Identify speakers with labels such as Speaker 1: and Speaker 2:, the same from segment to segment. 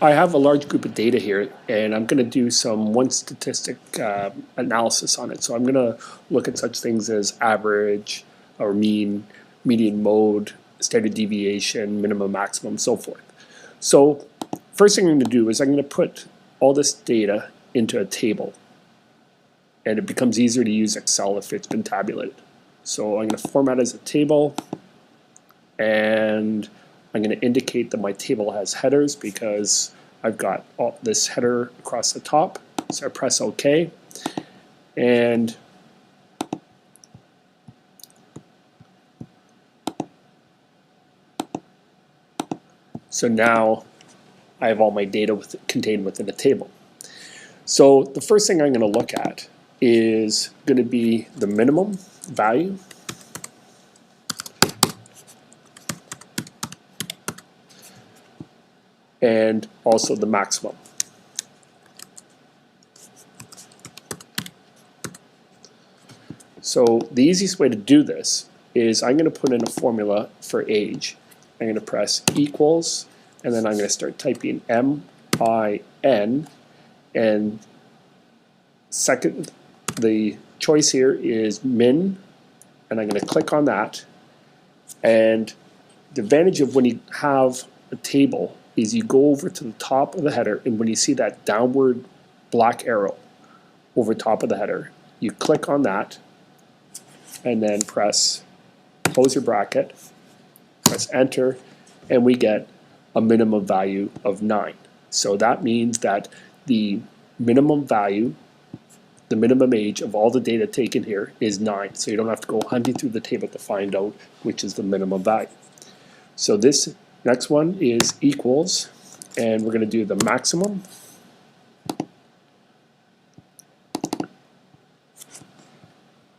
Speaker 1: I have a large group of data here, and I'm going to do some one statistic analysis on it. So I'm going to look at such things as average or mean, median mode, standard deviation, minimum, maximum, so forth. So first thing I'm going to do is I'm going to put all this data into a table, and it becomes easier to use Excel if it's been tabulated. So I'm going to format as a table, and I'm going to indicate that my table has headers because I've got all this header across the top. So I press OK. And so now I have all my data contained within a table. So the first thing I'm going to look at is going to be the minimum value. And also the maximum. So the easiest way to do this is I'm going to put in a formula for age. I'm going to press equals, and then I'm going to start typing MIN, and second, the choice here is min, and I'm going to click on that. And the advantage of when you have a table is you go over to the top of the header, and when you see that downward black arrow over top of the header, you click on that, and then press close your bracket, press enter, and we get a minimum value of 9. So that means that the minimum value, the minimum age of all the data taken here is 9. So you don't have to go hunting through the table to find out which is the minimum value. So this next one is equals, and we're going to do the maximum.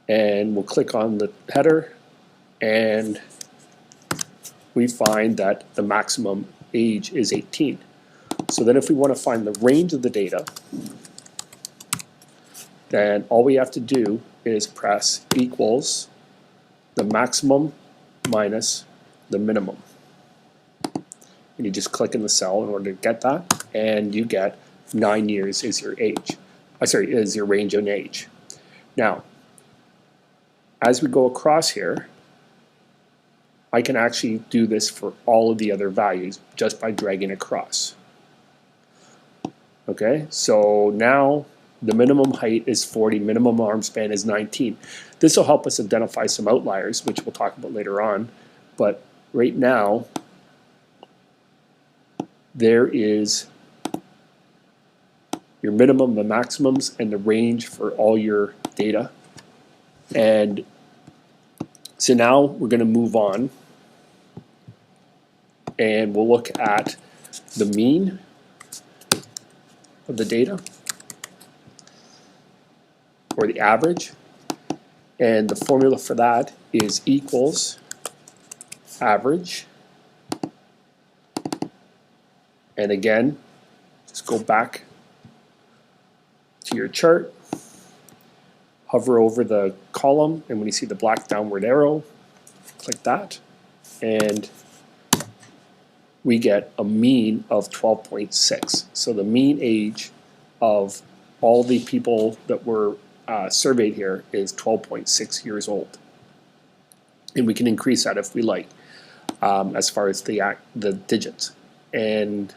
Speaker 1: And we'll click on the header, and we find that the maximum age is 18. So then if we want to find the range of the data, then all we have to do is press equals the maximum minus the minimum. And you just click in the cell in order to get that, and you get 9 years is your age. Is your range in age. Now, as we go across here, I can actually do this for all of the other values just by dragging across. Okay, so now the minimum height is 40, minimum arm span is 19. This will help us identify some outliers, which we'll talk about later on. But right now, there is your minimum, the maximums, and the range for all your data. And so now we're going to move on, and we'll look at the mean of the data, or the average. And the formula for that is equals average. And again, just go back to your chart, hover over the column, and when you see the black downward arrow, click that, and we get a mean of 12.6. So the mean age of all the people that were surveyed here is 12.6 years old. And we can increase that if we like, as far as the digits. And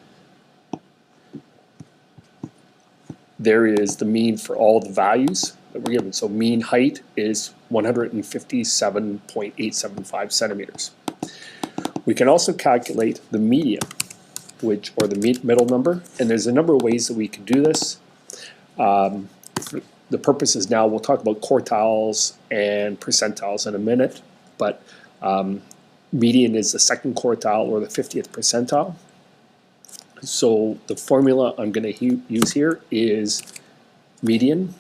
Speaker 1: there is the mean for all the values that we're given. So mean height is 157.875 centimeters. We can also calculate the median, or the middle number, and there's a number of ways that we can do this. For the purposes now, we'll talk about quartiles and percentiles in a minute, but median is the second quartile or the 50th percentile. So the formula I'm going to use here is median,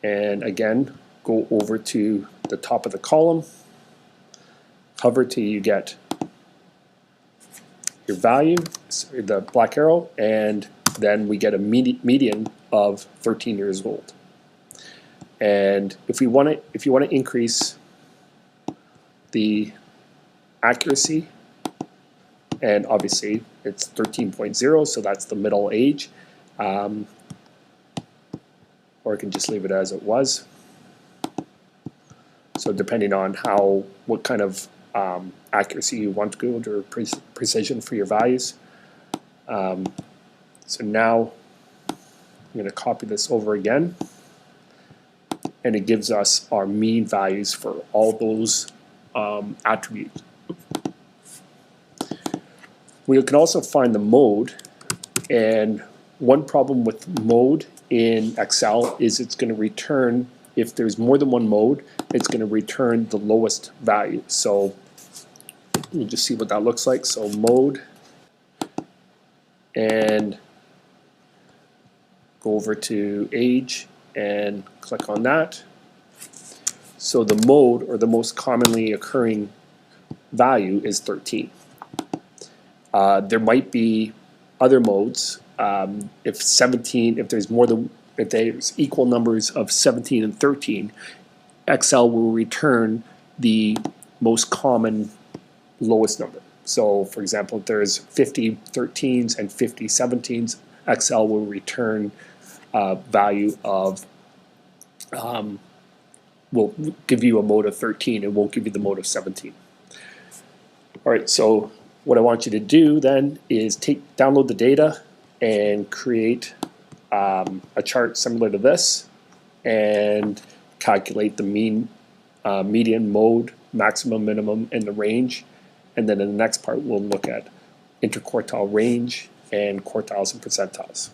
Speaker 1: and again, go over to the top of the column, hover till you get your value, the black arrow, and then we get a median of 13 years old. And if you want to increase the accuracy and obviously it's 13.0, so that's the middle age. Or I can just leave it as it was. So depending on what kind of accuracy you want to go to, or precision for your values. So now I'm going to copy this over again, and it gives us our mean values for all those attributes. We can also find the mode, and one problem with mode in Excel is it's going to return, if there's more than one mode, it's going to return the lowest value. So we'll just see what that looks like. So mode, and go over to age and click on that. So the mode, or the most commonly occurring value, is 13. There might be other modes. If there's equal numbers of 17 and 13, Excel will return the most common lowest number. So for example, if there's 50 13s and 50 17s, Excel will return a value of, will give you a mode of 13 and won't give you the mode of 17. All right, so what I want you to do then is download the data and create a chart similar to this, and calculate the mean, median, mode, maximum, minimum, and the range. And then in the next part, we'll look at interquartile range and quartiles and percentiles.